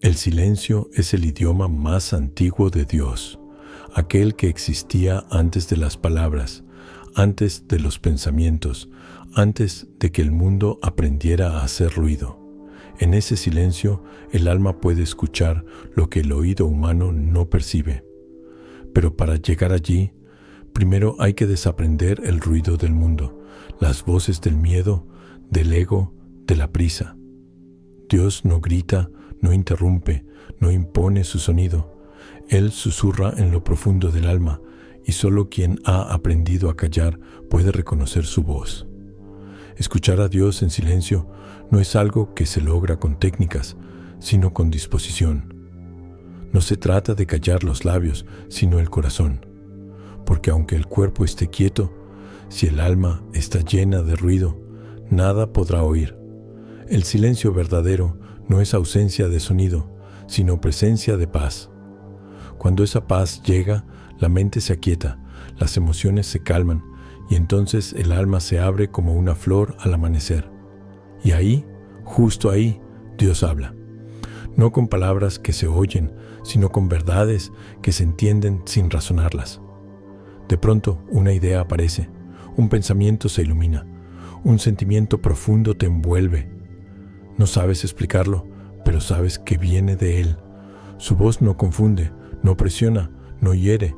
El silencio es el idioma más antiguo de Dios, aquel que existía antes de las palabras, antes de los pensamientos, antes de que el mundo aprendiera a hacer ruido. En ese silencio, el alma puede escuchar lo que el oído humano no percibe. Pero para llegar allí, primero hay que desaprender el ruido del mundo, las voces del miedo, del ego, de la prisa. Dios no grita, no interrumpe, no impone su sonido. Él susurra en lo profundo del alma, y solo quien ha aprendido a callar puede reconocer su voz. Escuchar a Dios en silencio no es algo que se logra con técnicas, sino con disposición. No se trata de callar los labios, sino el corazón. Porque aunque el cuerpo esté quieto, si el alma está llena de ruido, nada podrá oír. El silencio verdadero no es ausencia de sonido, sino presencia de paz. Cuando esa paz llega, la mente se aquieta, las emociones se calman, y entonces el alma se abre como una flor al amanecer. Y ahí, justo ahí, Dios habla. No con palabras que se oyen, sino con verdades que se entienden sin razonarlas. De pronto, una idea aparece, un pensamiento se ilumina, un sentimiento profundo te envuelve. No sabes explicarlo, pero sabes que viene de Él. Su voz no confunde, no presiona, no hiere,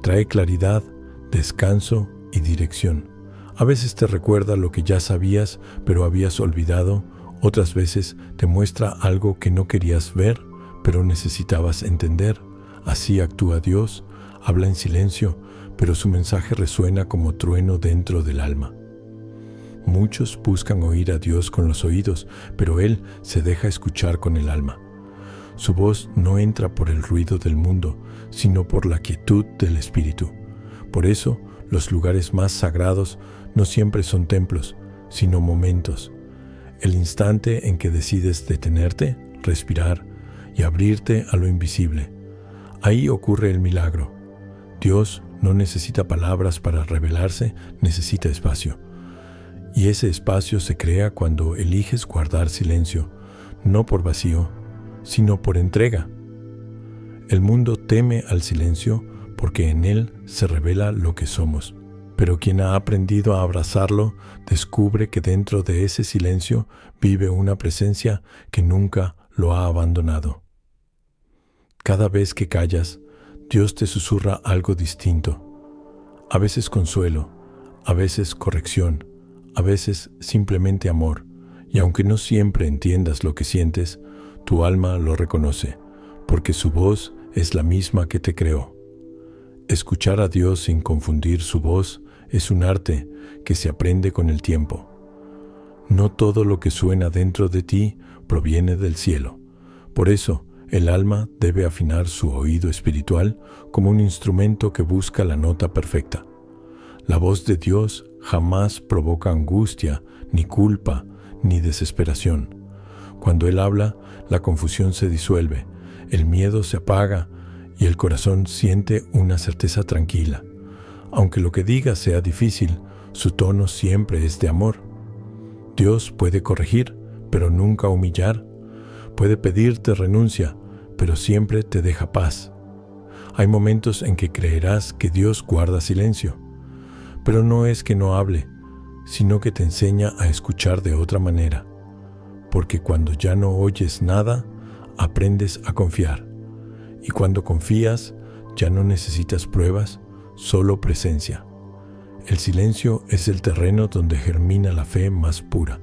trae claridad, descanso y dirección. A veces te recuerda lo que ya sabías, pero habías olvidado. Otras veces te muestra algo que no querías ver, pero necesitabas entender. Así actúa Dios, habla en silencio, pero su mensaje resuena como trueno dentro del alma. Muchos buscan oír a Dios con los oídos, pero Él se deja escuchar con el alma. Su voz no entra por el ruido del mundo, sino por la quietud del espíritu. Por eso, los lugares más sagrados no siempre son templos, sino momentos. El instante en que decides detenerte, respirar y abrirte a lo invisible. Ahí ocurre el milagro. Dios no necesita palabras para revelarse, necesita espacio. Y ese espacio se crea cuando eliges guardar silencio, no por vacío, sino por entrega. El mundo teme al silencio porque en él se revela lo que somos. Pero quien ha aprendido a abrazarlo descubre que dentro de ese silencio vive una presencia que nunca lo ha abandonado. Cada vez que callas, Dios te susurra algo distinto. A veces consuelo, a veces corrección, a veces simplemente amor. Y aunque no siempre entiendas lo que sientes, tu alma lo reconoce, porque su voz es la misma que te creó. Escuchar a Dios sin confundir su voz es un arte que se aprende con el tiempo. No todo lo que suena dentro de ti proviene del cielo. Por eso, el alma debe afinar su oído espiritual como un instrumento que busca la nota perfecta. La voz de Dios jamás provoca angustia, ni culpa, ni desesperación. Cuando Él habla, la confusión se disuelve, el miedo se apaga y el corazón siente una certeza tranquila. Aunque lo que diga sea difícil, su tono siempre es de amor. Dios puede corregir, pero nunca humillar. Puede pedirte renuncia, pero siempre te deja paz. Hay momentos en que creerás que Dios guarda silencio, pero no es que no hable, sino que te enseña a escuchar de otra manera. Porque cuando ya no oyes nada, aprendes a confiar. Y cuando confías, ya no necesitas pruebas, solo presencia. El silencio es el terreno donde germina la fe más pura,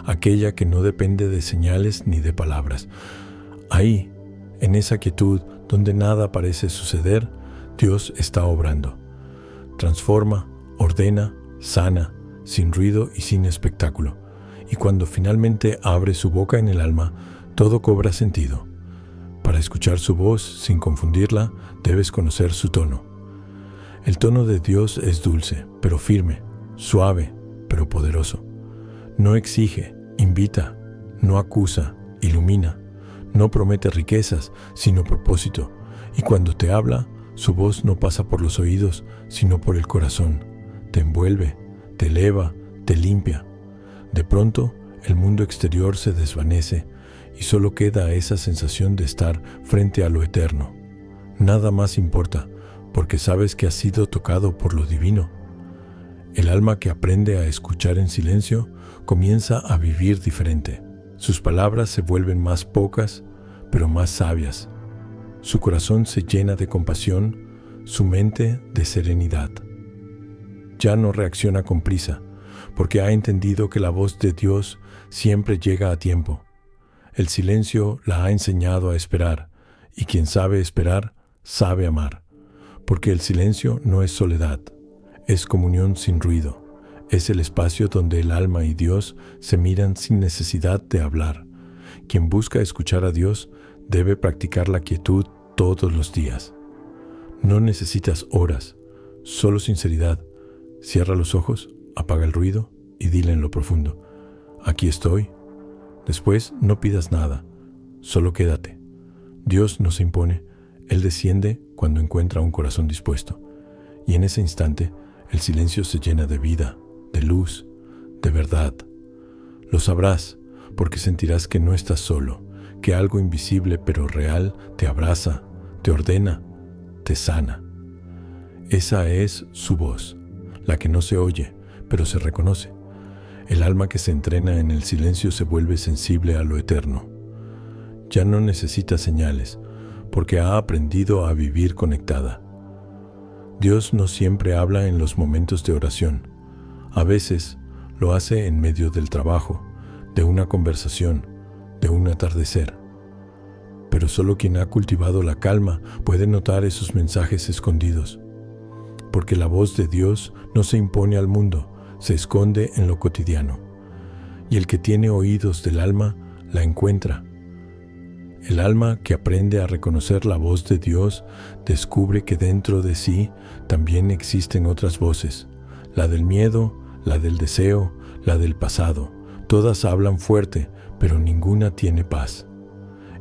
aquella que no depende de señales ni de palabras. Ahí, en esa quietud donde nada parece suceder, Dios está obrando. Transforma, ordena, sana, sin ruido y sin espectáculo. Y cuando finalmente abre su boca en el alma, todo cobra sentido. Para escuchar su voz sin confundirla, debes conocer su tono. El tono de Dios es dulce, pero firme, suave, pero poderoso. No exige, invita, no acusa, ilumina. No promete riquezas, sino propósito. Y cuando te habla, su voz no pasa por los oídos, sino por el corazón. Te envuelve, te eleva, te limpia. De pronto, el mundo exterior se desvanece y solo queda esa sensación de estar frente a lo eterno. Nada más importa, porque sabes que has sido tocado por lo divino. El alma que aprende a escuchar en silencio comienza a vivir diferente. Sus palabras se vuelven más pocas, pero más sabias. Su corazón se llena de compasión, su mente de serenidad. Ya no reacciona con prisa, porque ha entendido que la voz de Dios siempre llega a tiempo. El silencio la ha enseñado a esperar, y quien sabe esperar, sabe amar, porque el silencio no es soledad, es comunión sin ruido, es el espacio donde el alma y Dios se miran sin necesidad de hablar. Quien busca escuchar a Dios debe practicar la quietud todos los días. No necesitas horas, solo sinceridad. Cierra los ojos, apaga el ruido y dile en lo profundo: aquí estoy. Después no pidas nada, solo quédate. Dios no se impone, Él desciende cuando encuentra un corazón dispuesto. Y en ese instante, el silencio se llena de vida, de luz, de verdad. Lo sabrás, porque sentirás que no estás solo, que algo invisible pero real te abraza, te ordena, te sana. Esa es su voz, la que no se oye, pero se reconoce. El alma que se entrena en el silencio se vuelve sensible a lo eterno. Ya no necesita señales, porque ha aprendido a vivir conectada. Dios no siempre habla en los momentos de oración. A veces lo hace en medio del trabajo, de una conversación, de un atardecer. Pero solo quien ha cultivado la calma puede notar esos mensajes escondidos. Porque la voz de Dios no se impone al mundo, se esconde en lo cotidiano. Y el que tiene oídos del alma la encuentra. El alma que aprende a reconocer la voz de Dios descubre que dentro de sí también existen otras voces, la del miedo, la del deseo, la del pasado. Todas hablan fuerte, pero ninguna tiene paz.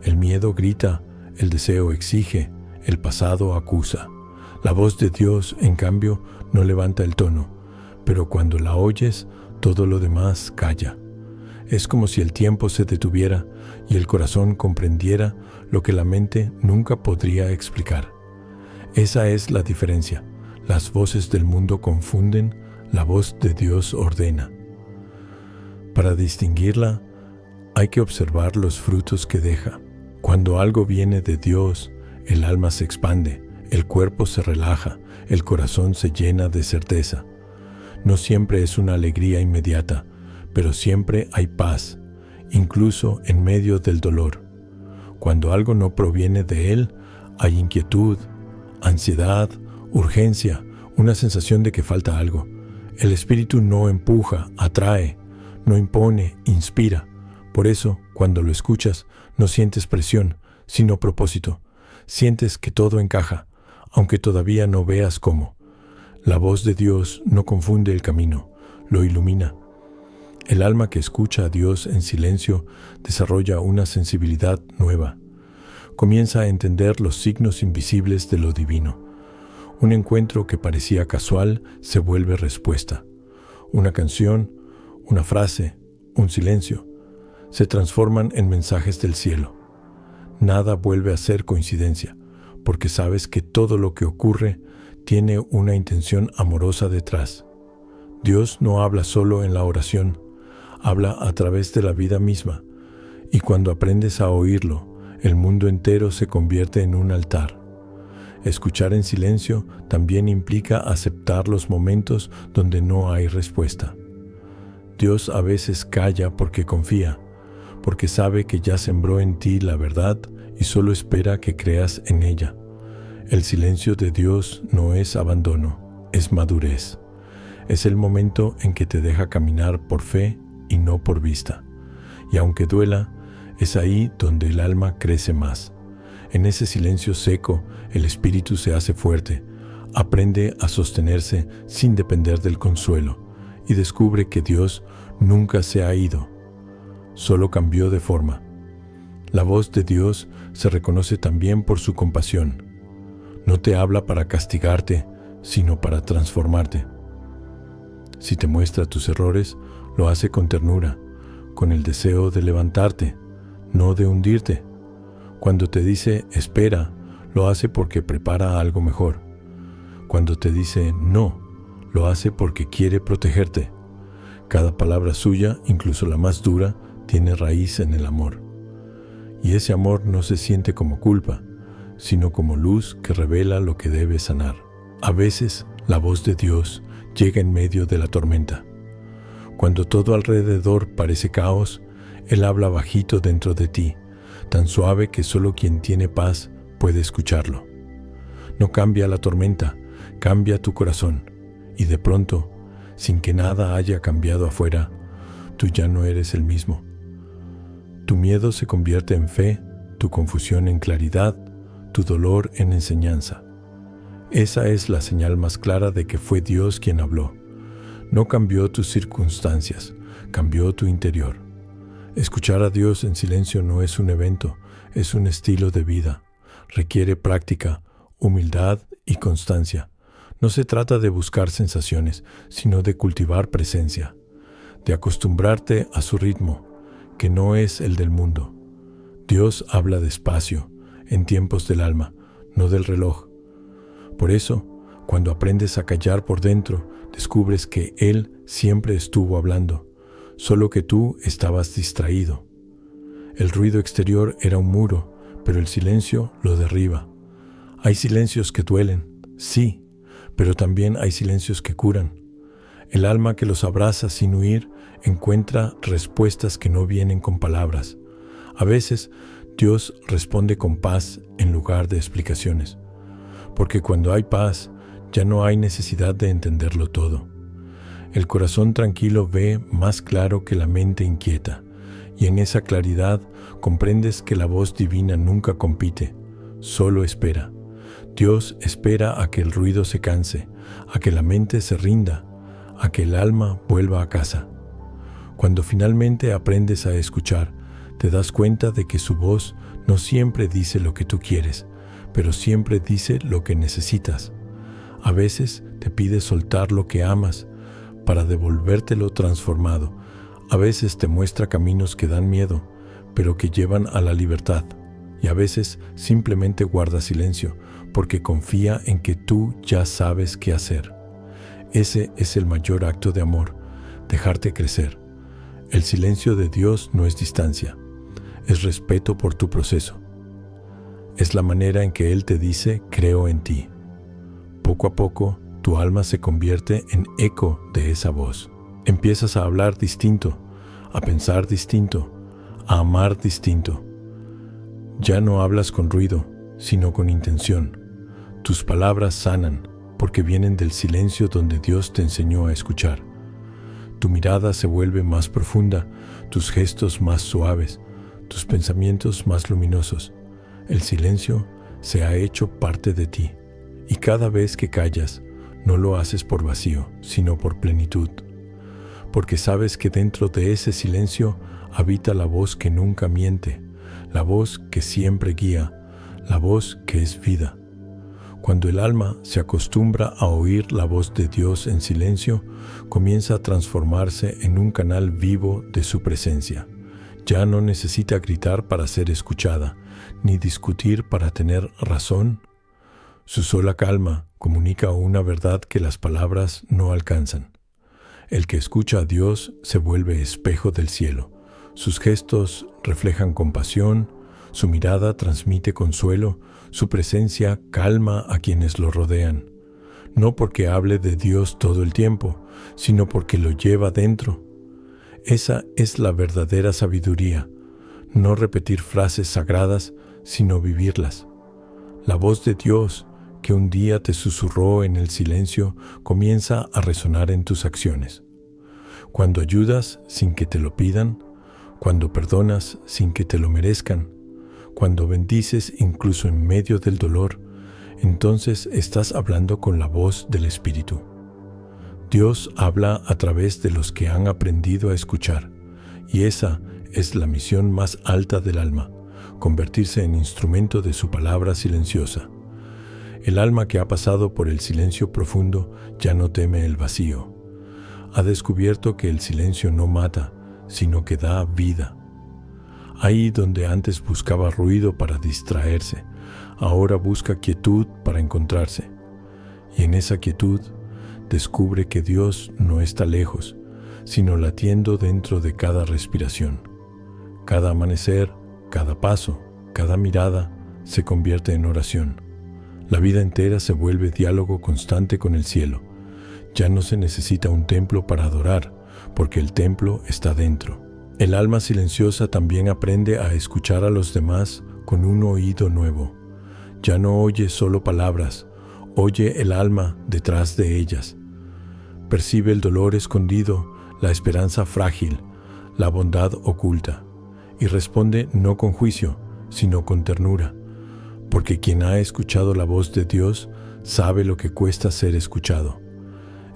El miedo grita, el deseo exige, el pasado acusa. La voz de Dios, en cambio, no levanta el tono, pero cuando la oyes, todo lo demás calla. Es como si el tiempo se detuviera y el corazón comprendiera lo que la mente nunca podría explicar. Esa es la diferencia. Las voces del mundo confunden, la voz de Dios ordena. Para distinguirla, hay que observar los frutos que deja. Cuando algo viene de Dios, el alma se expande, el cuerpo se relaja, el corazón se llena de certeza. No siempre es una alegría inmediata, pero siempre hay paz, incluso en medio del dolor. Cuando algo no proviene de Él, hay inquietud, ansiedad, urgencia, una sensación de que falta algo. El Espíritu no empuja, atrae, no impone, inspira. Por eso, cuando lo escuchas, no sientes presión, sino propósito. Sientes que todo encaja, aunque todavía no veas cómo. La voz de Dios no confunde el camino, lo ilumina. El alma que escucha a Dios en silencio desarrolla una sensibilidad nueva. Comienza a entender los signos invisibles de lo divino. Un encuentro que parecía casual se vuelve respuesta. Una canción, una frase, un silencio, se transforman en mensajes del cielo. Nada vuelve a ser coincidencia, porque sabes que todo lo que ocurre tiene una intención amorosa detrás. Dios no habla solo en la oración, habla a través de la vida misma, y cuando aprendes a oírlo, el mundo entero se convierte en un altar. Escuchar en silencio también implica aceptar los momentos donde no hay respuesta. Dios a veces calla porque confía, porque sabe que ya sembró en ti la verdad y solo espera que creas en ella. El silencio de Dios no es abandono, es madurez. Es el momento en que te deja caminar por fe y no por vista. Y aunque duela, es ahí donde el alma crece más. En ese silencio seco, el espíritu se hace fuerte, aprende a sostenerse sin depender del consuelo y descubre que Dios nunca se ha ido, solo cambió de forma. La voz de Dios se reconoce también por su compasión. No te habla para castigarte, sino para transformarte. Si te muestra tus errores, lo hace con ternura, con el deseo de levantarte, no de hundirte. Cuando te dice espera, lo hace porque prepara algo mejor. Cuando te dice no, lo hace porque quiere protegerte. Cada palabra suya, incluso la más dura, tiene raíz en el amor. Y ese amor no se siente como culpa, sino como luz que revela lo que debe sanar. A veces, la voz de Dios llega en medio de la tormenta. Cuando todo alrededor parece caos, Él habla bajito dentro de ti, tan suave que solo quien tiene paz puede escucharlo. No cambia la tormenta, cambia tu corazón, y de pronto, sin que nada haya cambiado afuera, tú ya no eres el mismo. Tu miedo se convierte en fe, tu confusión en claridad, tu dolor en enseñanza. Esa es la señal más clara de que fue Dios quien habló. No cambió tus circunstancias, cambió tu interior. Escuchar a Dios en silencio no es un evento, es un estilo de vida. Requiere práctica, humildad y constancia. No se trata de buscar sensaciones, sino de cultivar presencia, de acostumbrarte a su ritmo, que no es el del mundo. Dios habla despacio, en tiempos del alma, no del reloj. Por eso, cuando aprendes a callar por dentro, descubres que Él siempre estuvo hablando, solo que tú estabas distraído. El ruido exterior era un muro, pero el silencio lo derriba. Hay silencios que duelen, sí, pero también hay silencios que curan. El alma que los abraza sin huir encuentra respuestas que no vienen con palabras. A veces, Dios responde con paz en lugar de explicaciones, porque cuando hay paz, ya no hay necesidad de entenderlo todo. El corazón tranquilo ve más claro que la mente inquieta, y en esa claridad comprendes que la voz divina nunca compite, solo espera. Dios espera a que el ruido se canse, a que la mente se rinda, a que el alma vuelva a casa. Cuando finalmente aprendes a escuchar, te das cuenta de que su voz no siempre dice lo que tú quieres, pero siempre dice lo que necesitas. A veces te pide soltar lo que amas para devolvértelo transformado. A veces te muestra caminos que dan miedo, pero que llevan a la libertad. Y a veces simplemente guarda silencio, porque confía en que tú ya sabes qué hacer. Ese es el mayor acto de amor, dejarte crecer. El silencio de Dios no es distancia, es respeto por tu proceso. Es la manera en que Él te dice, creo en ti. Poco a poco, tu alma se convierte en eco de esa voz. Empiezas a hablar distinto, a pensar distinto, a amar distinto. Ya no hablas con ruido, sino con intención. Tus palabras sanan, porque vienen del silencio donde Dios te enseñó a escuchar. Tu mirada se vuelve más profunda, tus gestos más suaves, tus pensamientos más luminosos. El silencio se ha hecho parte de ti, y cada vez que callas, no lo haces por vacío, sino por plenitud. Porque sabes que dentro de ese silencio habita la voz que nunca miente, la voz que siempre guía, la voz que es vida. Cuando el alma se acostumbra a oír la voz de Dios en silencio, comienza a transformarse en un canal vivo de su presencia. Ya no necesita gritar para ser escuchada, ni discutir para tener razón. Su sola calma comunica una verdad que las palabras no alcanzan. El que escucha a Dios se vuelve espejo del cielo. Sus gestos reflejan compasión, su mirada transmite consuelo, su presencia calma a quienes lo rodean. No porque hable de Dios todo el tiempo, sino porque lo lleva dentro. Esa es la verdadera sabiduría, no repetir frases sagradas, sino vivirlas. La voz de Dios, que un día te susurró en el silencio, comienza a resonar en tus acciones. Cuando ayudas sin que te lo pidan, cuando perdonas sin que te lo merezcan, cuando bendices incluso en medio del dolor, entonces estás hablando con la voz del Espíritu. Dios habla a través de los que han aprendido a escuchar, y esa es la misión más alta del alma, convertirse en instrumento de su palabra silenciosa. El alma que ha pasado por el silencio profundo ya no teme el vacío. Ha descubierto que el silencio no mata, sino que da vida. Ahí donde antes buscaba ruido para distraerse, ahora busca quietud para encontrarse. Y en esa quietud descubre que Dios no está lejos, sino latiendo dentro de cada respiración. Cada amanecer, cada paso, cada mirada se convierte en oración. La vida entera se vuelve diálogo constante con el cielo. Ya no se necesita un templo para adorar, porque el templo está dentro. El alma silenciosa también aprende a escuchar a los demás con un oído nuevo. Ya no oye solo palabras, oye el alma detrás de ellas. Percibe el dolor escondido, la esperanza frágil, la bondad oculta, y responde no con juicio, sino con ternura, porque quien ha escuchado la voz de Dios sabe lo que cuesta ser escuchado.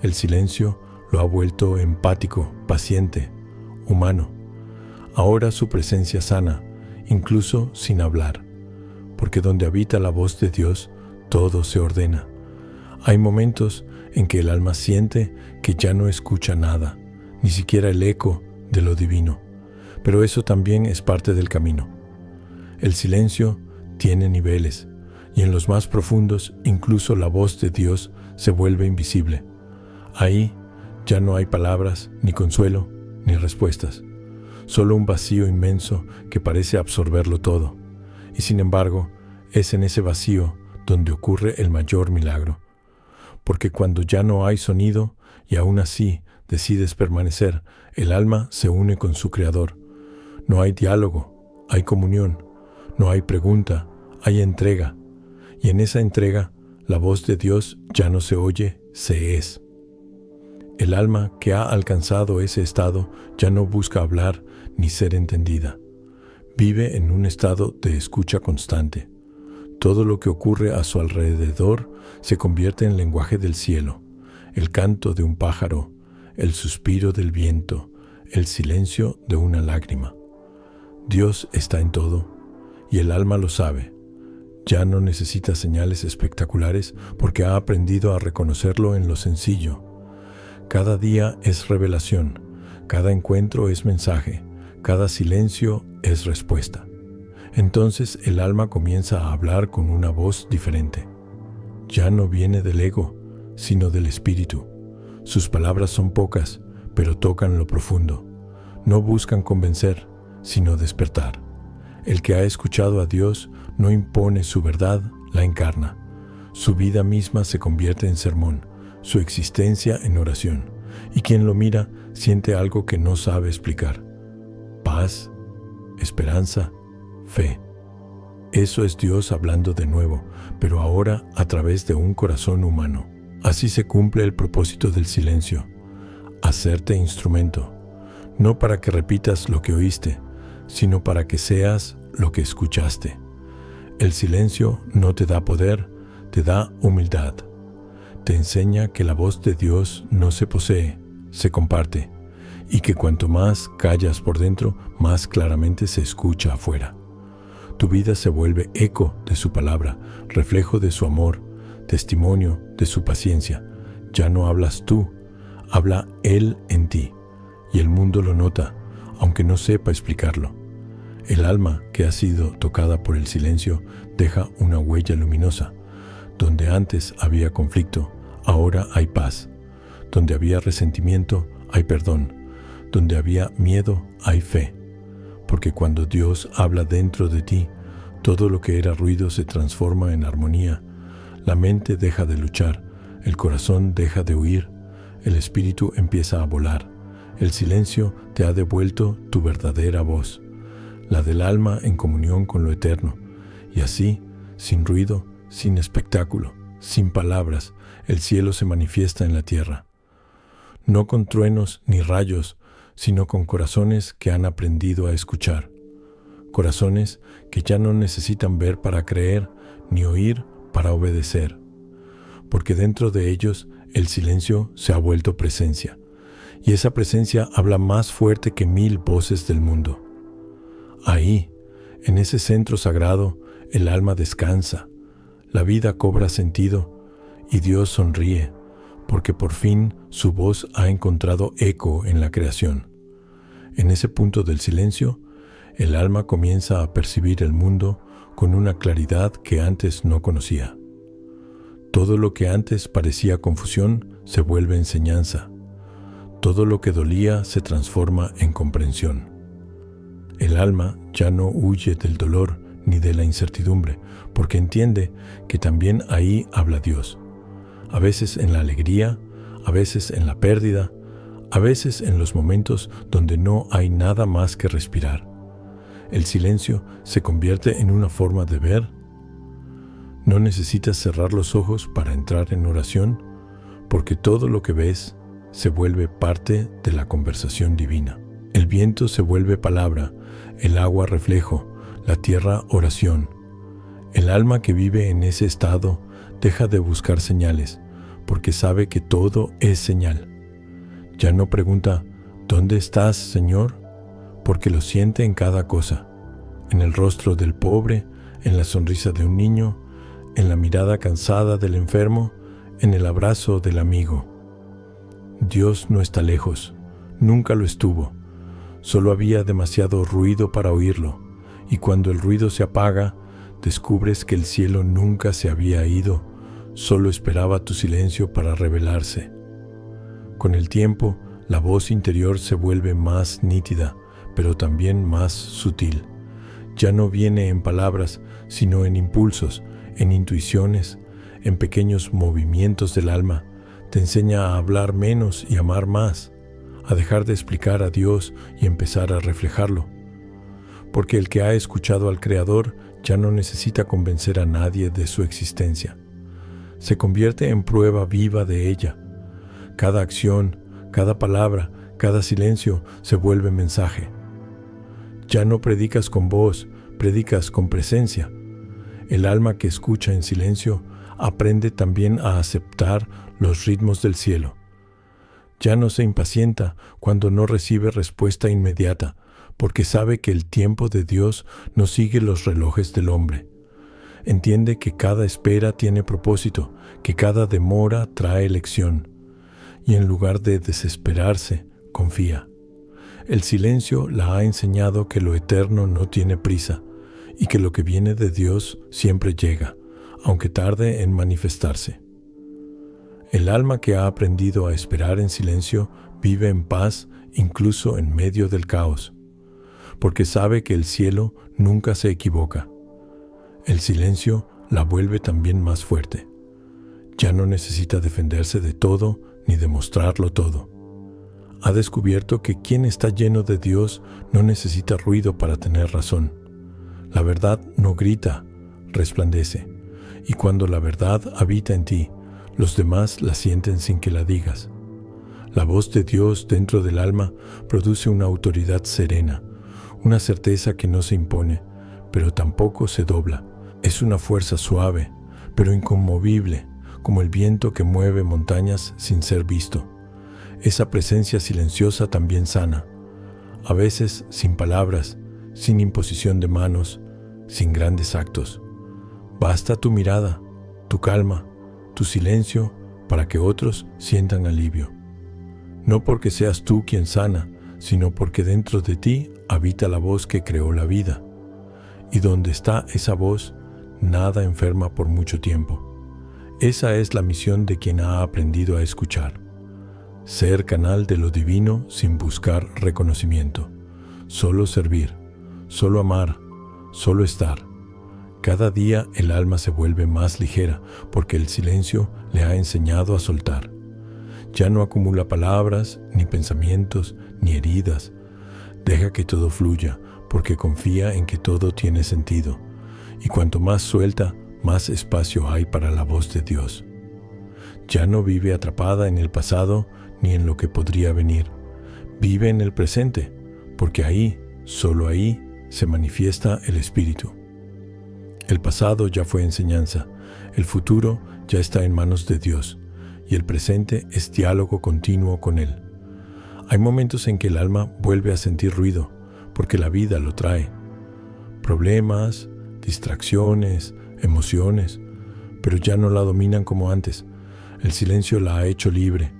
El silencio lo ha vuelto empático, paciente, humano. Ahora su presencia sana, incluso sin hablar, porque donde habita la voz de Dios, todo se ordena. Hay momentos en que el alma siente que ya no escucha nada, ni siquiera el eco de lo divino, pero eso también es parte del camino. El silencio tiene niveles, y en los más profundos incluso la voz de Dios se vuelve invisible. Ahí ya no hay palabras, ni consuelo, ni respuestas, solo un vacío inmenso que parece absorberlo todo. Y sin embargo, es en ese vacío donde ocurre el mayor milagro. Porque cuando ya no hay sonido y aún así decides permanecer, el alma se une con su Creador. No hay diálogo, hay comunión. No hay pregunta, hay entrega. Y en esa entrega, la voz de Dios ya no se oye, se es. El alma que ha alcanzado ese estado ya no busca hablar ni ser entendida. Vive en un estado de escucha constante. Todo lo que ocurre a su alrededor se convierte en lenguaje del cielo, el canto de un pájaro, el suspiro del viento, el silencio de una lágrima. Dios está en todo. Y el alma lo sabe. Ya no necesita señales espectaculares porque ha aprendido a reconocerlo en lo sencillo. Cada día es revelación, cada encuentro es mensaje, cada silencio es respuesta. Entonces el alma comienza a hablar con una voz diferente. Ya no viene del ego, sino del espíritu. Sus palabras son pocas, pero tocan lo profundo. No buscan convencer, sino despertar. El que ha escuchado a Dios no impone su verdad, la encarna. Su vida misma se convierte en sermón, su existencia en oración. Y quien lo mira siente algo que no sabe explicar. Paz, esperanza, fe. Eso es Dios hablando de nuevo, pero ahora a través de un corazón humano. Así se cumple el propósito del silencio. Hacerte instrumento, no para que repitas lo que oíste, sino para que seas lo que escuchaste. El silencio no te da poder, te da humildad. Te enseña que la voz de Dios no se posee, se comparte, y que cuanto más callas por dentro, más claramente se escucha afuera. Tu vida se vuelve eco de su palabra, reflejo de su amor, testimonio de su paciencia. Ya no hablas tú, habla Él en ti, y el mundo lo nota, aunque no sepa explicarlo. El alma que ha sido tocada por el silencio deja una huella luminosa. Donde antes había conflicto, ahora hay paz. Donde había resentimiento, hay perdón. Donde había miedo, hay fe. Porque cuando Dios habla dentro de ti, todo lo que era ruido se transforma en armonía. La mente deja de luchar, el corazón deja de huir, el espíritu empieza a volar. El silencio te ha devuelto tu verdadera voz, la del alma en comunión con lo eterno. Y así, sin ruido, sin espectáculo, sin palabras, el cielo se manifiesta en la tierra. No con truenos ni rayos, sino con corazones que han aprendido a escuchar. Corazones que ya no necesitan ver para creer, ni oír para obedecer. Porque dentro de ellos el silencio se ha vuelto presencia. Y esa presencia habla más fuerte que 1000 voces del mundo. Ahí, en ese centro sagrado, el alma descansa, la vida cobra sentido y Dios sonríe, porque por fin su voz ha encontrado eco en la creación. En ese punto del silencio, el alma comienza a percibir el mundo con una claridad que antes no conocía. Todo lo que antes parecía confusión se vuelve enseñanza. Todo lo que dolía se transforma en comprensión. El alma ya no huye del dolor ni de la incertidumbre, porque entiende que también ahí habla Dios. A veces en la alegría, a veces en la pérdida, a veces en los momentos donde no hay nada más que respirar. El silencio se convierte en una forma de ver. No necesitas cerrar los ojos para entrar en oración, porque todo lo que ves se vuelve parte de la conversación divina. El viento se vuelve palabra, el agua reflejo, la tierra oración. El alma que vive en ese estado deja de buscar señales, porque sabe que todo es señal. Ya no pregunta, ¿dónde estás, Señor? Porque lo siente en cada cosa, en el rostro del pobre, en la sonrisa de un niño, en la mirada cansada del enfermo, en el abrazo del amigo. Dios no está lejos, nunca lo estuvo. Solo había demasiado ruido para oírlo, y cuando el ruido se apaga, descubres que el cielo nunca se había ido, solo esperaba tu silencio para revelarse. Con el tiempo, la voz interior se vuelve más nítida, pero también más sutil. Ya no viene en palabras, sino en impulsos, en intuiciones, en pequeños movimientos del alma. Te enseña a hablar menos y amar más, a dejar de explicar a Dios y empezar a reflejarlo. Porque el que ha escuchado al Creador ya no necesita convencer a nadie de su existencia. Se convierte en prueba viva de ella. Cada acción, cada palabra, cada silencio se vuelve mensaje. Ya no predicas con voz, predicas con presencia. El alma que escucha en silencio aprende también a aceptar los ritmos del cielo. Ya no se impacienta cuando no recibe respuesta inmediata, porque sabe que el tiempo de Dios no sigue los relojes del hombre. Entiende que cada espera tiene propósito, que cada demora trae lección. Y en lugar de desesperarse, confía. El silencio la ha enseñado que lo eterno no tiene prisa y que lo que viene de Dios siempre llega, aunque tarde en manifestarse. El alma que ha aprendido a esperar en silencio vive en paz incluso en medio del caos, porque sabe que el cielo nunca se equivoca. El silencio la vuelve también más fuerte. Ya no necesita defenderse de todo ni demostrarlo todo. Ha descubierto que quien está lleno de Dios no necesita ruido para tener razón. La verdad no grita, resplandece, y cuando la verdad habita en ti, los demás la sienten sin que la digas. La voz de Dios dentro del alma produce una autoridad serena, una certeza que no se impone, pero tampoco se dobla. Es una fuerza suave, pero inconmovible, como el viento que mueve montañas sin ser visto. Esa presencia silenciosa también sana, a veces sin palabras, sin imposición de manos, sin grandes actos. Basta tu mirada, tu calma, tu silencio para que otros sientan alivio. No porque seas tú quien sana, sino porque dentro de ti habita la voz que creó la vida. Y donde está esa voz, nada enferma por mucho tiempo. Esa es la misión de quien ha aprendido a escuchar. Ser canal de lo divino sin buscar reconocimiento. Solo servir, solo amar, solo estar. Cada día el alma se vuelve más ligera porque el silencio le ha enseñado a soltar. Ya no acumula palabras, ni pensamientos, ni heridas. Deja que todo fluya porque confía en que todo tiene sentido. Y cuanto más suelta, más espacio hay para la voz de Dios. Ya no vive atrapada en el pasado ni en lo que podría venir. Vive en el presente, porque ahí, solo ahí, se manifiesta el Espíritu. El pasado ya fue enseñanza, el futuro ya está en manos de Dios, y el presente es diálogo continuo con Él. Hay momentos en que el alma vuelve a sentir ruido, porque la vida lo trae. Problemas, distracciones, emociones, pero ya no la dominan como antes. El silencio la ha hecho libre.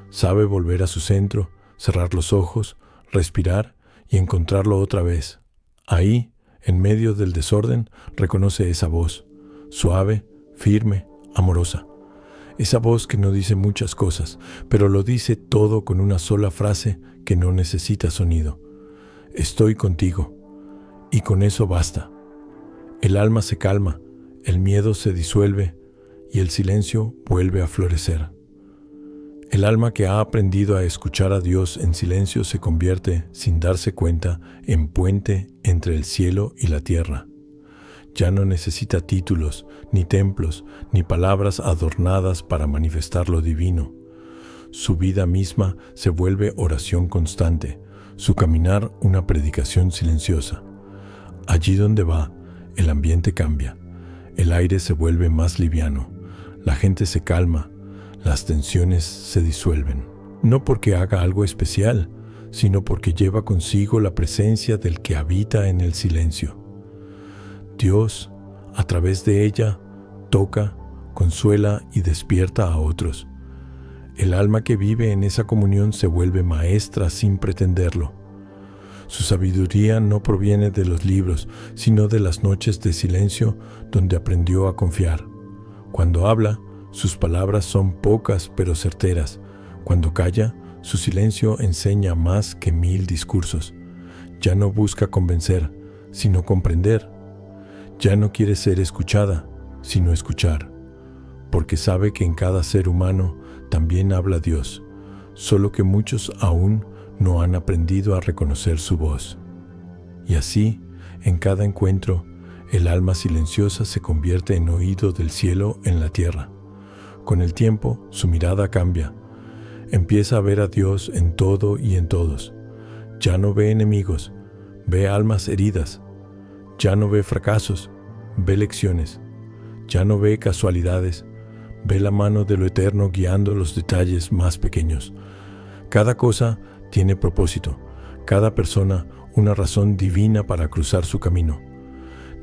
Sabe volver a su centro, cerrar los ojos, respirar y encontrarlo otra vez, Ahí, en medio del desorden, reconoce esa voz, suave, firme, amorosa. Esa voz que no dice muchas cosas, pero lo dice todo con una sola frase que no necesita sonido. Estoy contigo. Y con eso basta. El alma se calma, el miedo se disuelve y el silencio vuelve a florecer. El alma que ha aprendido a escuchar a Dios en silencio se convierte, sin darse cuenta, en puente entre el cielo y la tierra. Ya no necesita títulos, ni templos, ni palabras adornadas para manifestar lo divino. Su vida misma se vuelve oración constante, su caminar una predicación silenciosa. Allí donde va, el ambiente cambia, el aire se vuelve más liviano, la gente se calma, las tensiones se disuelven. No porque haga algo especial, sino porque lleva consigo la presencia del que habita en el silencio. Dios, a través de ella, toca, consuela y despierta a otros. El alma que vive en esa comunión se vuelve maestra sin pretenderlo. Su sabiduría no proviene de los libros, sino de las noches de silencio donde aprendió a confiar. Cuando habla, sus palabras son pocas pero certeras. Cuando calla, su silencio enseña más que 1000 discursos. Ya no busca convencer, sino comprender. Ya no quiere ser escuchada, sino escuchar, porque sabe que en cada ser humano también habla Dios, solo que muchos aún no han aprendido a reconocer su voz. Y así, en cada encuentro, el alma silenciosa se convierte en oído del cielo en la tierra. Con el tiempo, su mirada cambia. Empieza a ver a Dios en todo y en todos. Ya no ve enemigos, ve almas heridas. Ya no ve fracasos, ve lecciones. Ya no ve casualidades, ve la mano de lo eterno guiando los detalles más pequeños. Cada cosa tiene propósito, cada persona una razón divina para cruzar su camino.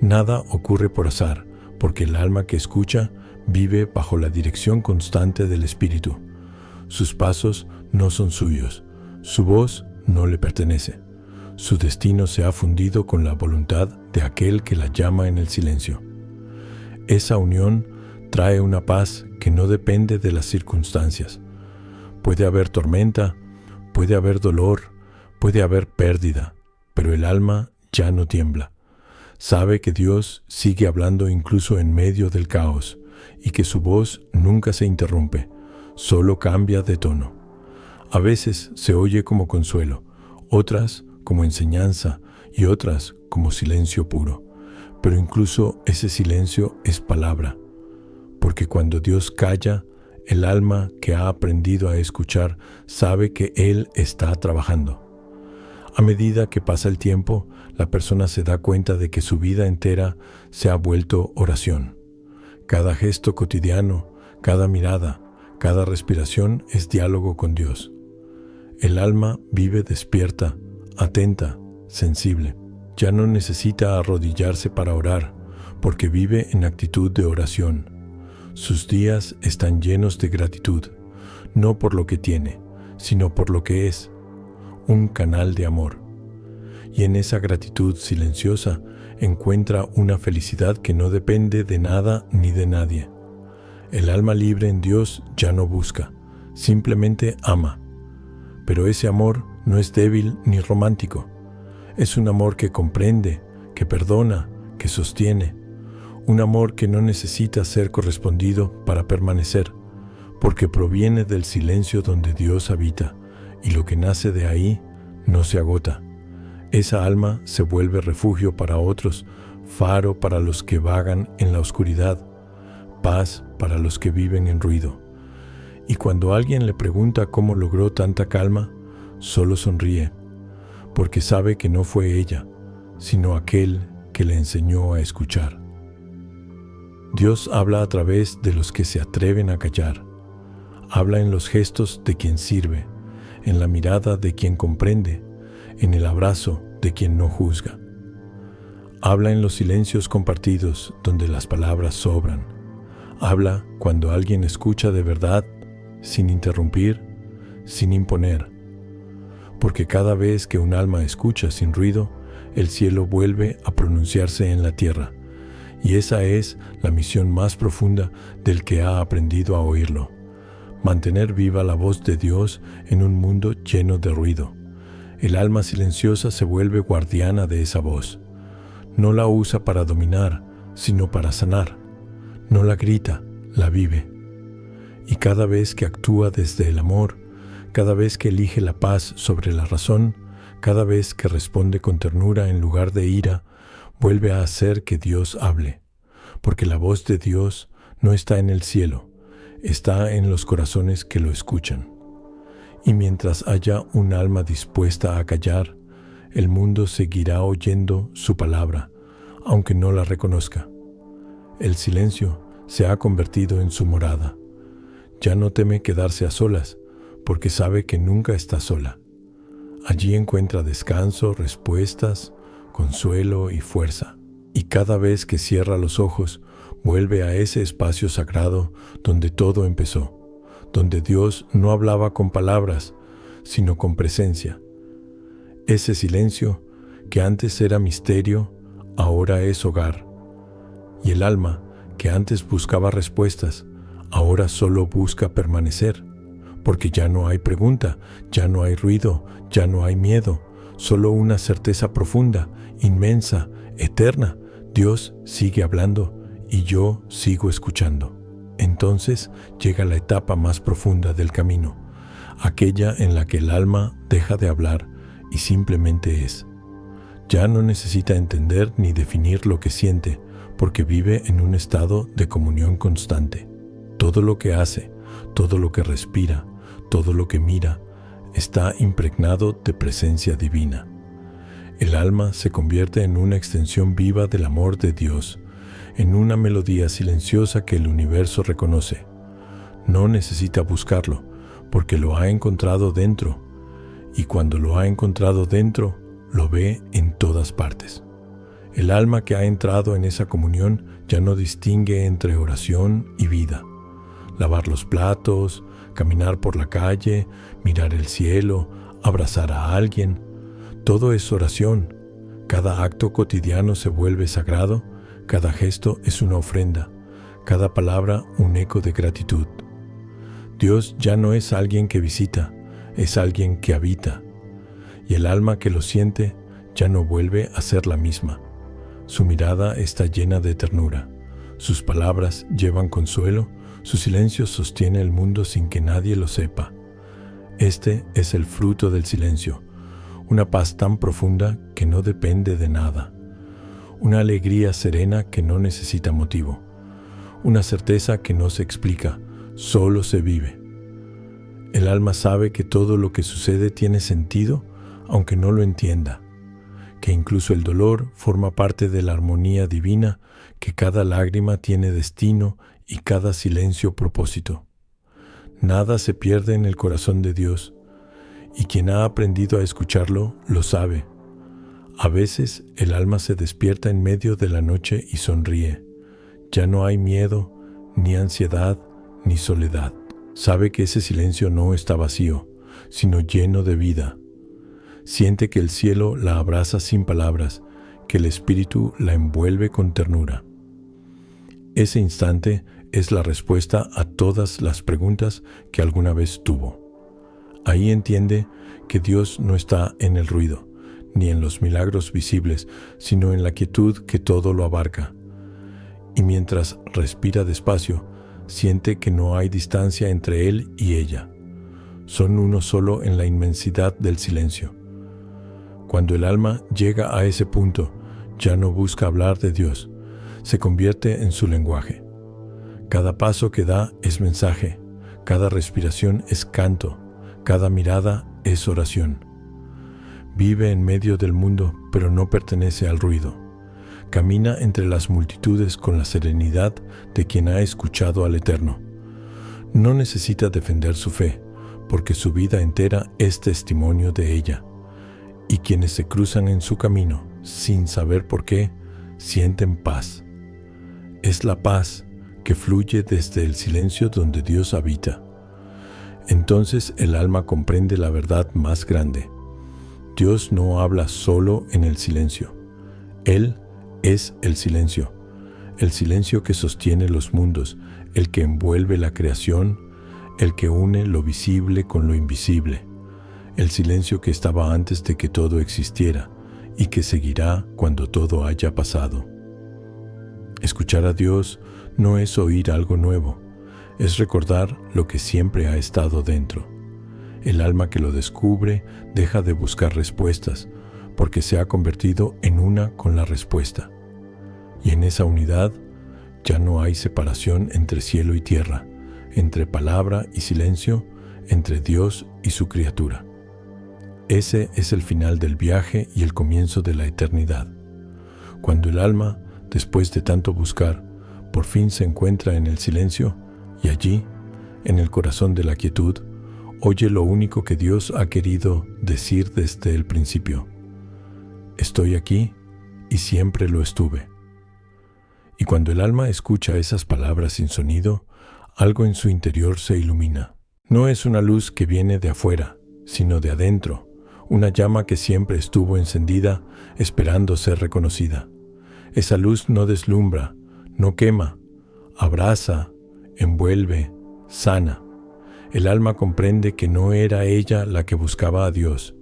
Nada ocurre por azar, porque el alma que escucha vive bajo la dirección constante del Espíritu. Sus pasos no son suyos, su voz no le pertenece. Su destino se ha fundido con la voluntad de aquel que la llama en el silencio. Esa unión trae una paz que no depende de las circunstancias. Puede haber tormenta, puede haber dolor, puede haber pérdida, pero el alma ya no tiembla. Sabe que Dios sigue hablando incluso en medio del caos y que su voz nunca se interrumpe, solo cambia de tono. A veces se oye como consuelo, otras como enseñanza y otras como silencio puro. Pero incluso ese silencio es palabra, porque cuando Dios calla, el alma que ha aprendido a escuchar sabe que Él está trabajando. A medida que pasa el tiempo, la persona se da cuenta de que su vida entera se ha vuelto oración. Cada gesto cotidiano, cada mirada, cada respiración es diálogo con Dios. El alma vive despierta, atenta, sensible. Ya no necesita arrodillarse para orar, porque vive en actitud de oración. Sus días están llenos de gratitud, no por lo que tiene, sino por lo que es, un canal de amor. Y en esa gratitud silenciosa encuentra una felicidad que no depende de nada ni de nadie. El alma libre en Dios ya no busca, simplemente ama. Pero ese amor no es débil ni romántico. Es un amor que comprende, que perdona, que sostiene. Un amor que no necesita ser correspondido para permanecer, porque proviene del silencio donde Dios habita, y lo que nace de ahí no se agota. Esa alma se vuelve refugio para otros, faro para los que vagan en la oscuridad, paz para los que viven en ruido. Y cuando alguien le pregunta cómo logró tanta calma, solo sonríe, porque sabe que no fue ella, sino aquel que le enseñó a escuchar. Dios habla a través de los que se atreven a callar. Habla en los gestos de quien sirve, en la mirada de quien comprende, en el abrazo de quien no juzga. Habla en los silencios compartidos donde las palabras sobran. Habla cuando alguien escucha de verdad, sin interrumpir, sin imponer. Porque cada vez que un alma escucha sin ruido, el cielo vuelve a pronunciarse en la tierra. Y esa es la misión más profunda del que ha aprendido a oírlo. Mantener viva la voz de Dios en un mundo lleno de ruido. El alma silenciosa se vuelve guardiana de esa voz. No la usa para dominar, sino para sanar. No la grita, la vive. Y cada vez que actúa desde el amor, cada vez que elige la paz sobre la razón, cada vez que responde con ternura en lugar de ira, vuelve a hacer que Dios hable. Porque la voz de Dios no está en el cielo, está en los corazones que lo escuchan. Y mientras haya un alma dispuesta a callar, el mundo seguirá oyendo su palabra, aunque no la reconozca. El silencio se ha convertido en su morada. Ya no teme quedarse a solas, porque sabe que nunca está sola. Allí encuentra descanso, respuestas, consuelo y fuerza. Y cada vez que cierra los ojos, vuelve a ese espacio sagrado donde todo empezó, donde Dios no hablaba con palabras, sino con presencia. Ese silencio, que antes era misterio, ahora es hogar. Y el alma, que antes buscaba respuestas, ahora solo busca permanecer, porque ya no hay pregunta, ya no hay ruido, ya no hay miedo, solo una certeza profunda, inmensa, eterna. Dios sigue hablando y yo sigo escuchando. Entonces llega la etapa más profunda del camino, aquella en la que el alma deja de hablar y simplemente es. Ya no necesita entender ni definir lo que siente, porque vive en un estado de comunión constante. Todo lo que hace, todo lo que respira, todo lo que mira, está impregnado de presencia divina. El alma se convierte en una extensión viva del amor de Dios, en una melodía silenciosa que el universo reconoce. No necesita buscarlo, porque lo ha encontrado dentro, y cuando lo ha encontrado dentro, lo ve en todas partes. El alma que ha entrado en esa comunión ya no distingue entre oración y vida. Lavar los platos, caminar por la calle, mirar el cielo, abrazar a alguien, todo es oración. Cada acto cotidiano se vuelve sagrado, cada gesto es una ofrenda, cada palabra un eco de gratitud. Dios ya no es alguien que visita, es alguien que habita. Y el alma que lo siente ya no vuelve a ser la misma. Su mirada está llena de ternura, sus palabras llevan consuelo, su silencio sostiene el mundo sin que nadie lo sepa. Este es el fruto del silencio, una paz tan profunda que no depende de nada, una alegría serena que no necesita motivo, una certeza que no se explica, solo se vive. El alma sabe que todo lo que sucede tiene sentido, aunque no lo entienda, que incluso el dolor forma parte de la armonía divina, que cada lágrima tiene destino y cada silencio propósito. Nada se pierde en el corazón de Dios, y quien ha aprendido a escucharlo lo sabe. A veces el alma se despierta en medio de la noche y sonríe. Ya no hay miedo, ni ansiedad, ni soledad. Sabe que ese silencio no está vacío, sino lleno de vida. Siente que el cielo la abraza sin palabras, que el espíritu la envuelve con ternura. Ese instante es la respuesta a todas las preguntas que alguna vez tuvo. Ahí entiende que Dios no está en el ruido, ni en los milagros visibles, sino en la quietud que todo lo abarca. Y mientras respira despacio, siente que no hay distancia entre él y ella. Son uno solo en la inmensidad del silencio. Cuando el alma llega a ese punto, ya no busca hablar de Dios, se convierte en su lenguaje. Cada paso que da es mensaje, cada respiración es canto, cada mirada es oración. Vive en medio del mundo, pero no pertenece al ruido. Camina entre las multitudes con la serenidad de quien ha escuchado al Eterno. No necesita defender su fe, porque su vida entera es testimonio de ella. Y quienes se cruzan en su camino, sin saber por qué, sienten paz. Es la paz que fluye desde el silencio donde Dios habita. Entonces el alma comprende la verdad más grande. Dios no habla solo en el silencio. Él es el silencio que sostiene los mundos, el que envuelve la creación, el que une lo visible con lo invisible, el silencio que estaba antes de que todo existiera y que seguirá cuando todo haya pasado. Escuchar a Dios no es oír algo nuevo, es recordar lo que siempre ha estado dentro. El alma que lo descubre deja de buscar respuestas, porque se ha convertido en una con la respuesta. Y en esa unidad ya no hay separación entre cielo y tierra, entre palabra y silencio, entre Dios y su criatura. Ese es el final del viaje y el comienzo de la eternidad. Cuando el alma, después de tanto buscar, por fin se encuentra en el silencio, y allí, en el corazón de la quietud, oye lo único que Dios ha querido decir desde el principio: estoy aquí y siempre lo estuve. Y cuando el alma escucha esas palabras sin sonido, algo en su interior se ilumina. No es una luz que viene de afuera, sino de adentro, una llama que siempre estuvo encendida, esperando ser reconocida. Esa luz no deslumbra, no quema, abraza, envuelve, sana. El alma comprende que no era ella la que buscaba a Dios,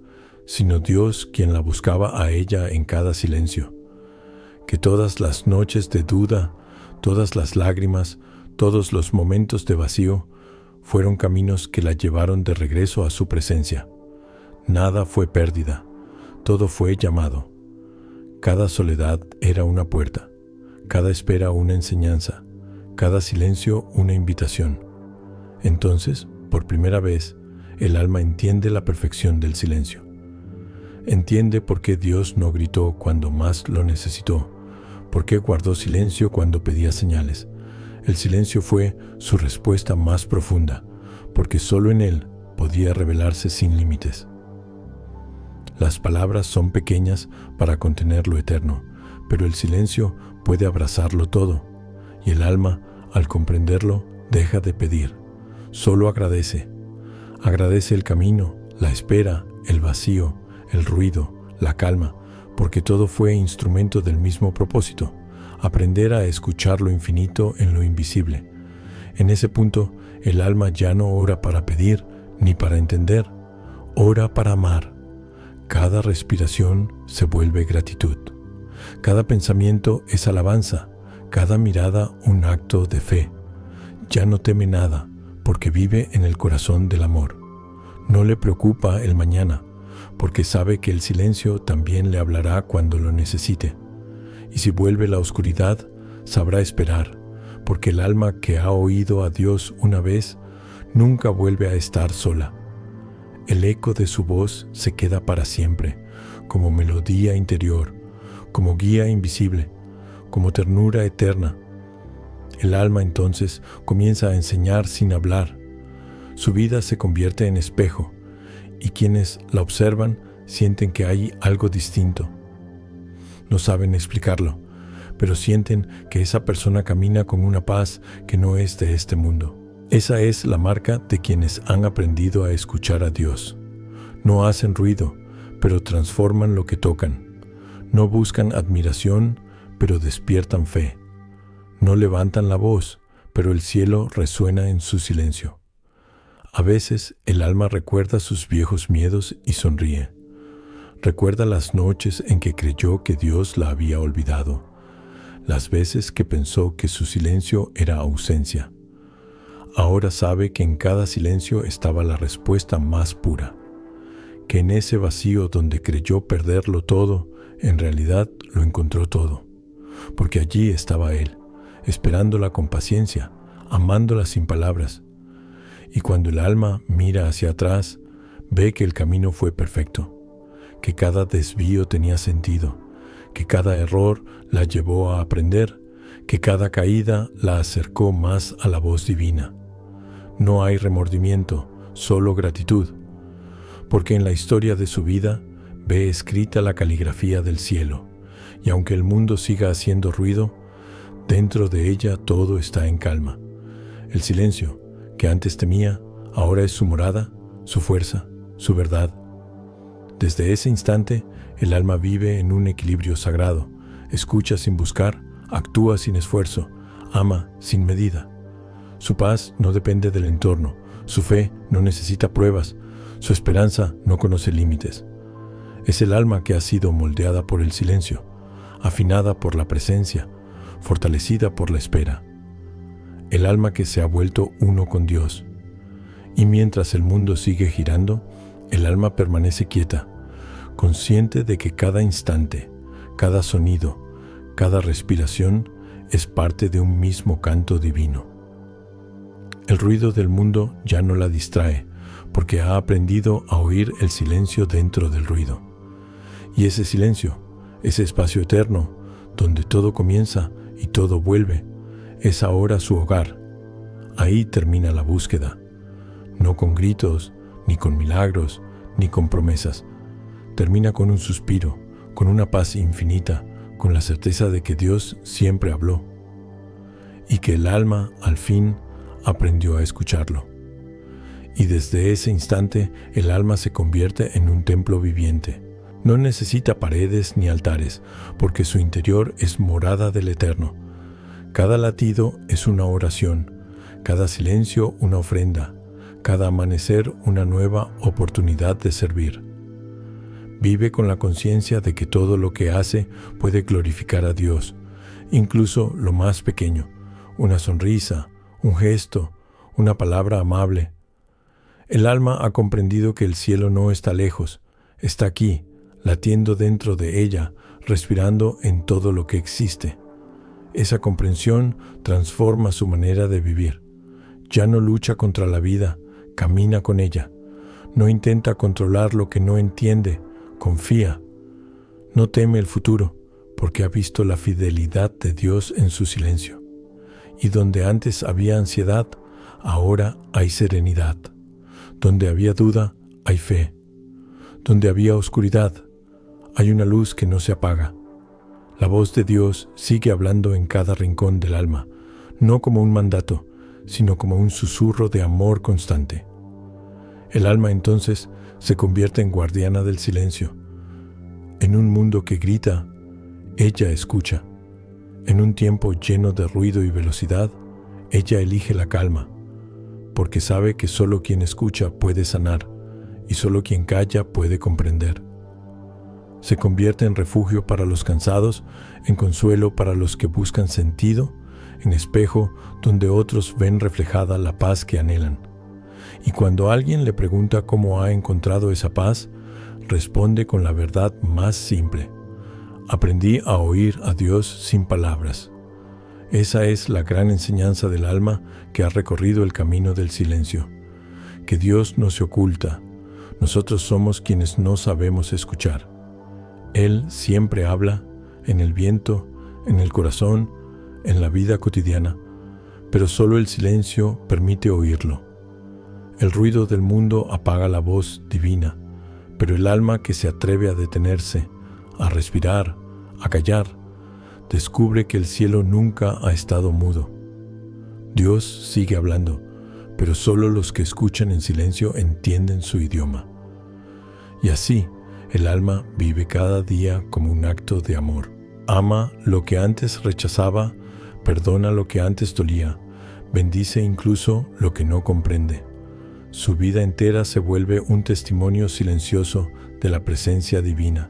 sino Dios quien la buscaba a ella en cada silencio. Que todas las noches de duda, todas las lágrimas, todos los momentos de vacío, fueron caminos que la llevaron de regreso a su presencia. Nada fue pérdida, todo fue llamado. Cada soledad era una puerta, cada espera una enseñanza, cada silencio una invitación. Entonces, por primera vez, el alma entiende la perfección del silencio. Entiende por qué Dios no gritó cuando más lo necesitó, por qué guardó silencio cuando pedía señales. El silencio fue su respuesta más profunda, porque solo en él podía revelarse sin límites. Las palabras son pequeñas para contener lo eterno, pero el silencio puede abrazarlo todo, y el alma, al comprenderlo, deja de pedir. Solo agradece. Agradece el camino, la espera, el vacío, el ruido, la calma, porque todo fue instrumento del mismo propósito: aprender a escuchar lo infinito en lo invisible. En ese punto, el alma ya no ora para pedir ni para entender, ora para amar. Cada respiración se vuelve gratitud. Cada pensamiento es alabanza, cada mirada un acto de fe. Ya no teme nada, porque vive en el corazón del amor. No le preocupa el mañana, porque sabe que el silencio también le hablará cuando lo necesite. Y si vuelve la oscuridad, sabrá esperar, porque el alma que ha oído a Dios una vez, nunca vuelve a estar sola. El eco de su voz se queda para siempre, como melodía interior, como guía invisible, como ternura eterna. El alma entonces comienza a enseñar sin hablar. Su vida se convierte en espejo, y quienes la observan sienten que hay algo distinto. No saben explicarlo, pero sienten que esa persona camina con una paz que no es de este mundo. Esa es la marca de quienes han aprendido a escuchar a Dios. No hacen ruido, pero transforman lo que tocan. No buscan admiración, pero despiertan fe. No levantan la voz, pero el cielo resuena en su silencio. A veces el alma recuerda sus viejos miedos y sonríe. Recuerda las noches en que creyó que Dios la había olvidado, las veces que pensó que su silencio era ausencia. Ahora sabe que en cada silencio estaba la respuesta más pura, que en ese vacío donde creyó perderlo todo, en realidad lo encontró todo, porque allí estaba Él, esperándola con paciencia, amándola sin palabras. Y cuando el alma mira hacia atrás, ve que el camino fue perfecto, que cada desvío tenía sentido, que cada error la llevó a aprender, que cada caída la acercó más a la voz divina. No hay remordimiento, solo gratitud, porque en la historia de su vida ve escrita la caligrafía del cielo, y aunque el mundo siga haciendo ruido, dentro de ella todo está en calma. El silencio, que antes temía, ahora es su morada, su fuerza, su verdad. Desde ese instante, el alma vive en un equilibrio sagrado, escucha sin buscar, actúa sin esfuerzo, ama sin medida. Su paz no depende del entorno, su fe no necesita pruebas, su esperanza no conoce límites. Es el alma que ha sido moldeada por el silencio, afinada por la presencia, fortalecida por la espera. El alma que se ha vuelto uno con Dios. Y mientras el mundo sigue girando, el alma permanece quieta, consciente de que cada instante, cada sonido, cada respiración es parte de un mismo canto divino. El ruido del mundo ya no la distrae, porque ha aprendido a oír el silencio dentro del ruido. Y ese silencio, ese espacio eterno, donde todo comienza y todo vuelve, es ahora su hogar. Ahí termina la búsqueda, no con gritos, ni con milagros, ni con promesas. Termina con un suspiro, con una paz infinita, con la certeza de que Dios siempre habló y que el alma, al fin, aprendió a escucharlo. Y desde ese instante, el alma se convierte en un templo viviente. No necesita paredes ni altares, porque su interior es morada del Eterno. Cada latido es una oración, cada silencio una ofrenda, cada amanecer una nueva oportunidad de servir. Vive con la conciencia de que todo lo que hace puede glorificar a Dios, incluso lo más pequeño, una sonrisa, un gesto, una palabra amable. El alma ha comprendido que el cielo no está lejos, está aquí, latiendo dentro de ella, respirando en todo lo que existe. Esa comprensión transforma su manera de vivir. Ya no lucha contra la vida, camina con ella. No intenta controlar lo que no entiende, confía. No teme el futuro, porque ha visto la fidelidad de Dios en su silencio. Y donde antes había ansiedad, ahora hay serenidad. Donde había duda, hay fe. Donde había oscuridad, hay una luz que no se apaga. La voz de Dios sigue hablando en cada rincón del alma, no como un mandato, sino como un susurro de amor constante. El alma entonces se convierte en guardiana del silencio. En un mundo que grita, ella escucha. En un tiempo lleno de ruido y velocidad, ella elige la calma, porque sabe que solo quien escucha puede sanar, y solo quien calla puede comprender. Se convierte en refugio para los cansados, en consuelo para los que buscan sentido, en espejo donde otros ven reflejada la paz que anhelan. Y cuando alguien le pregunta cómo ha encontrado esa paz, responde con la verdad más simple: aprendí a oír a Dios sin palabras. Esa es la gran enseñanza del alma que ha recorrido el camino del silencio. Que Dios no se oculta. Nosotros somos quienes no sabemos escuchar. Él siempre habla, en el viento, en el corazón, en la vida cotidiana, pero solo el silencio permite oírlo. El ruido del mundo apaga la voz divina, pero el alma que se atreve a detenerse, a respirar, a callar, descubre que el cielo nunca ha estado mudo. Dios sigue hablando, pero solo los que escuchan en silencio entienden su idioma. Y así, el alma vive cada día como un acto de amor. Ama lo que antes rechazaba, perdona lo que antes dolía, bendice incluso lo que no comprende. Su vida entera se vuelve un testimonio silencioso de la presencia divina.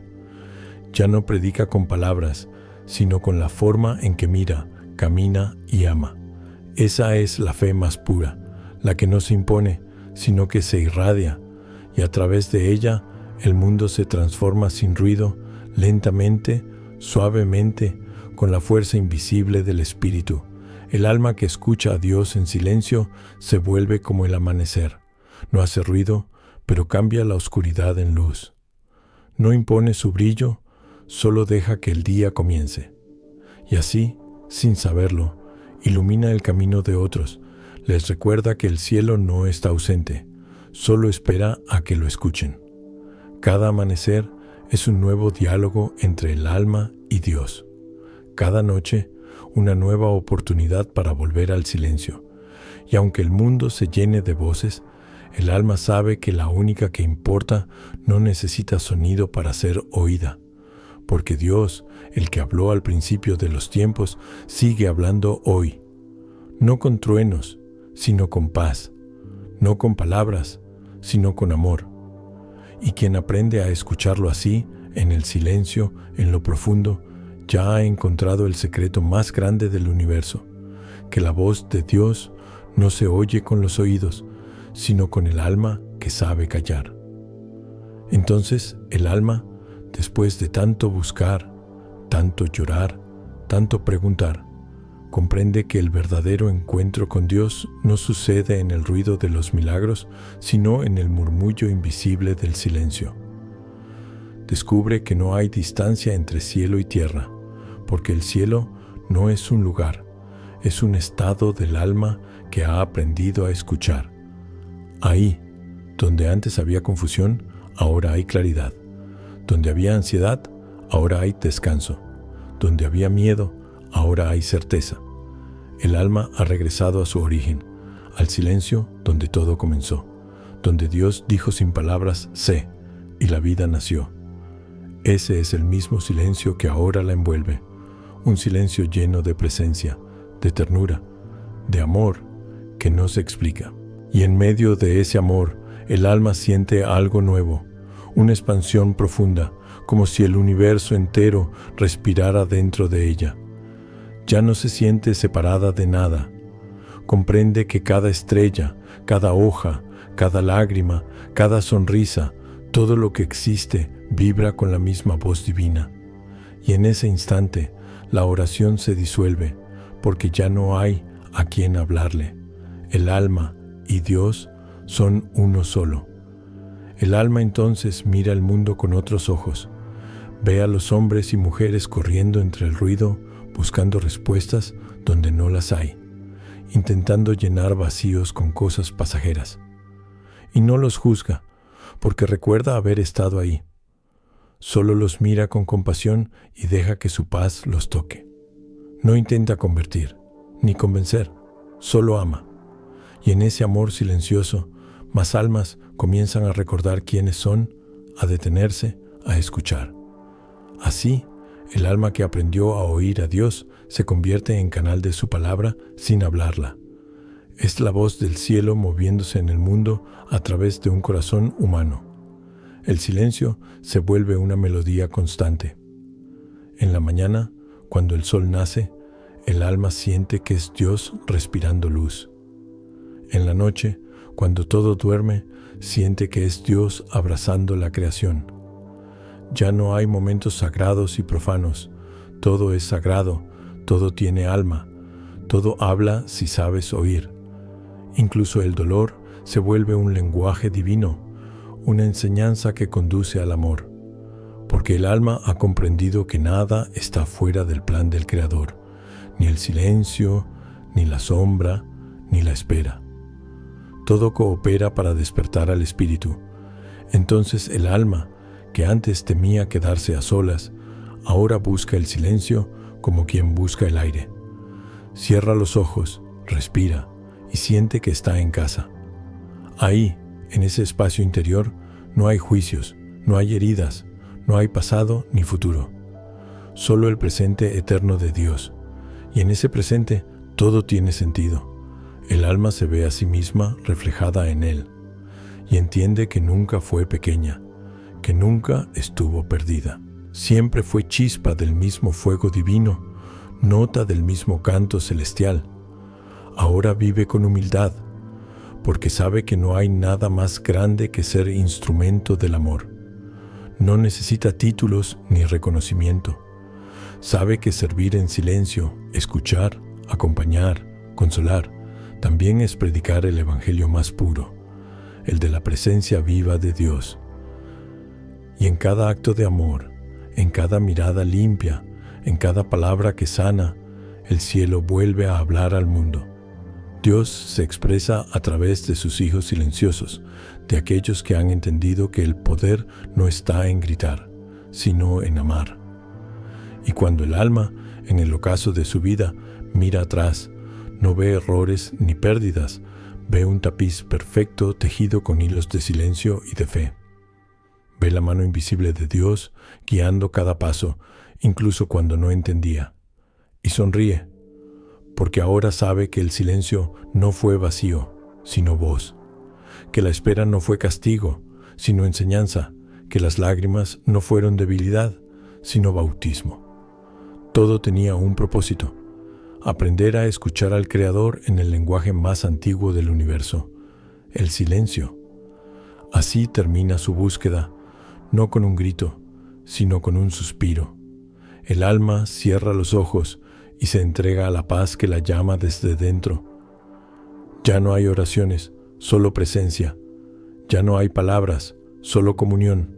Ya no predica con palabras, sino con la forma en que mira, camina y ama. Esa es la fe más pura, la que no se impone, sino que se irradia, y a través de ella el mundo se transforma sin ruido, lentamente, suavemente, con la fuerza invisible del Espíritu. El alma que escucha a Dios en silencio se vuelve como el amanecer. No hace ruido, pero cambia la oscuridad en luz. No impone su brillo, solo deja que el día comience. Y así, sin saberlo, ilumina el camino de otros. Les recuerda que el cielo no está ausente, solo espera a que lo escuchen. Cada amanecer es un nuevo diálogo entre el alma y Dios. Cada noche, una nueva oportunidad para volver al silencio. Y aunque el mundo se llene de voces, El alma sabe que la única que importa no necesita sonido para ser oída, porque Dios, el que habló al principio de los tiempos, sigue hablando hoy, no con truenos, sino con paz, no con palabras, sino con amor. Y quien aprende a escucharlo así, en el silencio, en lo profundo, ya ha encontrado el secreto más grande del universo, que la voz de Dios no se oye con los oídos, sino con el alma que sabe callar. Entonces el alma, después de tanto buscar, tanto llorar, tanto preguntar, comprende que el verdadero encuentro con Dios no sucede en el ruido de los milagros, sino en el murmullo invisible del silencio. Descubre que no hay distancia entre cielo y tierra, porque el cielo no es un lugar, es un estado del alma que ha aprendido a escuchar. Ahí, donde antes había confusión, ahora hay claridad. Donde había ansiedad, ahora hay descanso. Donde había miedo, ahora hay certeza. El alma ha regresado a su origen, al silencio donde todo comenzó, donde Dios dijo sin palabras, sé, y la vida nació. Ese es el mismo silencio que ahora la envuelve, un silencio lleno de presencia, de ternura, de amor que no se explica. Y en medio de ese amor, el alma siente algo nuevo, una expansión profunda, como si el universo entero respirara dentro de ella. Ya no se siente separada de nada. Comprende que cada estrella, cada hoja, cada lágrima, cada sonrisa, todo lo que existe vibra con la misma voz divina. Y en ese instante, la oración se disuelve, porque ya no hay a quien hablarle. El alma y Dios son uno solo. El alma entonces mira el mundo con otros ojos. Ve a los hombres y mujeres corriendo entre el ruido, buscando respuestas donde no las hay, intentando llenar vacíos con cosas pasajeras. Y no los juzga, porque recuerda haber estado ahí. Solo los mira con compasión y deja que su paz los toque. No intenta convertir, ni convencer, solo ama. Y en ese amor silencioso, más almas comienzan a recordar quiénes son, a detenerse, a escuchar. Así, el alma que aprendió a oír a Dios se convierte en canal de su palabra sin hablarla. Es la voz del cielo moviéndose en el mundo a través de un corazón humano. El silencio se vuelve una melodía constante. En la mañana, cuando el sol nace, el alma siente que es Dios respirando luz. En la noche, cuando todo duerme, siente que es Dios abrazando la creación. Ya no hay momentos sagrados y profanos. Todo es sagrado, todo tiene alma, todo habla si sabes oír. Incluso el dolor se vuelve un lenguaje divino, una enseñanza que conduce al amor, porque el alma ha comprendido que nada está fuera del plan del Creador, ni el silencio, ni la sombra, ni la espera. Todo coopera para despertar al espíritu. Entonces el alma, que antes temía quedarse a solas, ahora busca el silencio como quien busca el aire. Cierra los ojos, respira y siente que está en casa. Ahí, en ese espacio interior, no hay juicios, no hay heridas, no hay pasado ni futuro. Solo el presente eterno de Dios. Y en ese presente todo tiene sentido. El alma se ve a sí misma reflejada en él y entiende que nunca fue pequeña, que nunca estuvo perdida. Siempre fue chispa del mismo fuego divino, nota del mismo canto celestial. Ahora vive con humildad, porque sabe que no hay nada más grande que ser instrumento del amor. No necesita títulos ni reconocimiento. Sabe que servir en silencio, escuchar, acompañar, consolar, también es predicar el evangelio más puro, el de la presencia viva de Dios. Y en cada acto de amor, en cada mirada limpia, en cada palabra que sana, el cielo vuelve a hablar al mundo. Dios se expresa a través de sus hijos silenciosos, de aquellos que han entendido que el poder no está en gritar, sino en amar. Y cuando el alma, en el ocaso de su vida, mira atrás, no ve errores ni pérdidas, Ve un tapiz perfecto tejido con hilos de silencio y de fe. Ve la mano invisible de Dios guiando cada paso, incluso cuando no entendía. Y sonríe, porque ahora sabe que el silencio no fue vacío, sino voz. Que la espera no fue castigo, sino enseñanza. Que las lágrimas no fueron debilidad, sino bautismo. Todo tenía un propósito: aprender a escuchar al Creador en el lenguaje más antiguo del universo, el silencio. Así termina su búsqueda, no con un grito, sino con un suspiro. El alma cierra los ojos y se entrega a la paz que la llama desde dentro. Ya no hay oraciones, solo presencia. Ya no hay palabras, solo comunión.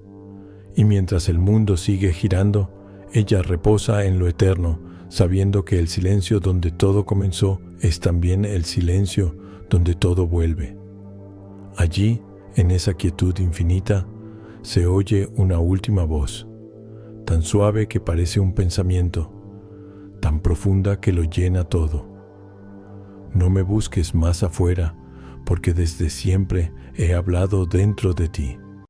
Y mientras el mundo sigue girando, ella reposa en lo eterno, sabiendo que el silencio donde todo comenzó es también el silencio donde todo vuelve. Allí, en esa quietud infinita, se oye una última voz, tan suave que parece un pensamiento, tan profunda que lo llena todo. No me busques más afuera, porque desde siempre he hablado dentro de ti.